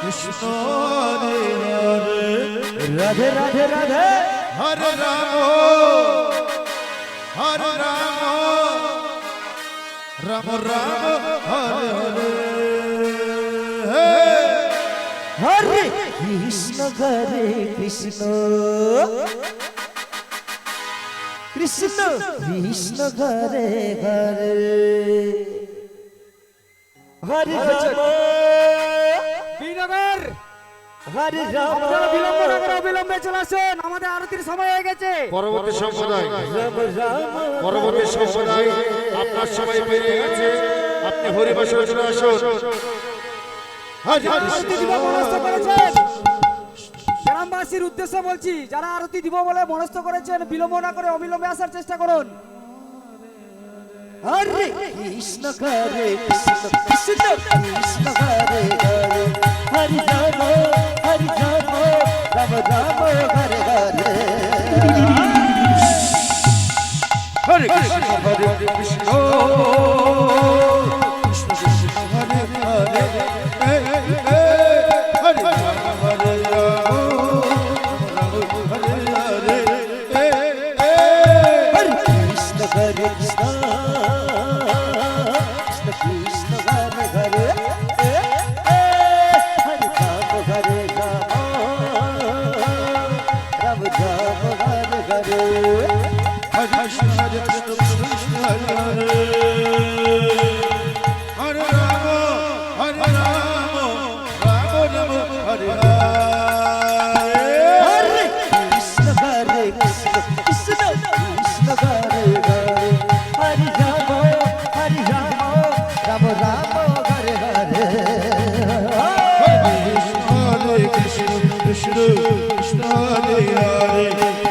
কৃষ্ণ হরে হরে রাধে রাধে রাধে হরে রাম হরে রাম রাম রাম হরে হরে হরে কৃষ্ণ হরে কৃষ্ণ কৃষ্ণ কৃষ্ণ হরে হরে হরে রাম বিনগর হরে রাম আপনারা বিলম্ব না করে অবিলম্বে চলে আসুন, আমাদের আরতির সময় হয়ে গেছে। পরবর্তী সম্প্রদায় রাম রাম পরবর্তী সম্প্রদায় আপনার সময় পেরিয়ে গেছে, আপনি হরিবাসরে চলে আসুন। আরতি দিব মনস্থ করেছেন, গ্রামবাসীর উদ্দেশ্যে বলছি, যারা আরতি দিব বলে মনস্থ করেছেন বিলম্ব না করে অবিলম্বে আসার চেষ্টা করুন। হরে কৃষ্ণ হরে কৃষ্ণ কৃষ্ণ কৃষ্ণ হরে হরে হরে রাম রাম রাম হরে হরে হরে কৃষ্ণ হরে কৃষ্ণ কৃষ্ণ কৃষ্ণ হরে হরে হরে রাম হরে রাম হরে হরে হরে কৃষ্ণ হরে কৃষ্ণ কৃষ্ণ হরে হরে হরে রাম হরে রাম রাম রাম হরে হরে হরে কৃষ্ণ হরে কৃষ্ণ কৃষ্ণ হরে হরে হরে রাম রাম রাম হরে হরে হরে কৃষ্ণ হরে কৃষ্ণ কৃষ্ণ কৃষ্ণ হরে হরে হরে রাম রাম রাম হরে হরে হরে কৃষ্ণ কৃষ্ণ কৃষ্ণ হরে হরে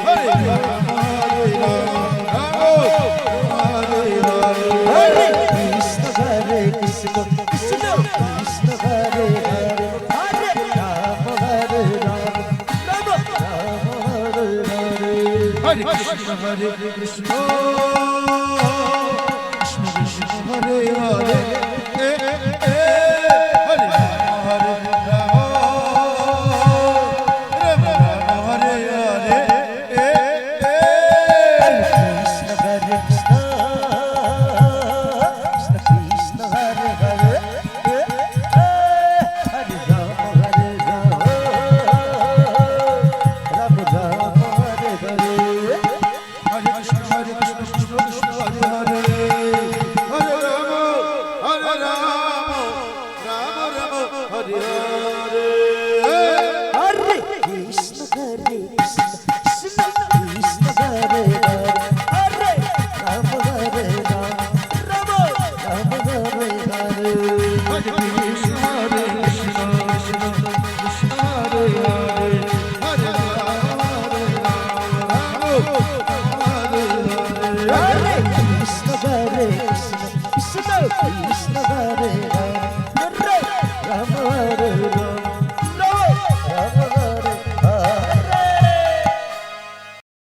হরে রাম হরে হরে হরে কৃষ্ণ হরে কৃষ্ণ কৃষ্ণ কৃষ্ণ হরে হরে হরে রাম রাম রাম হরে হরে হরে কৃষ্ণ হরে কৃষ্ণ কৃষ্ণ কৃষ্ণ হরে হরে হরে রাম হরে রাম রাম রাম হরে হরে কৃষ্ণ হরে কৃষ্ণ কৃষ্ণ হরে হরে হরে রাম হরে রাম রাম রাম হরে হরে হরে কৃষ্ণ হরে কৃষ্ণ কৃষ্ণ কৃষ্ণ হরে হরে হরে রাম রাম রাম হরে হরে হরে কৃষ্ণ হরে কৃষ্ণ কৃষ্ণ কৃষ্ণ হরে হরে হরে রাম হরে রাম রাম রাম হরে হরে হরে কৃষ্ণ হরে কৃষ্ণ কৃষ্ণ কৃষ্ণ হরে হরে হরে রাম রাম হরে হরে হরে কৃষ্ণ হরে কৃষ্ণ কৃষ্ণ কৃষ্ণ হরে হরে হরে রাম হরে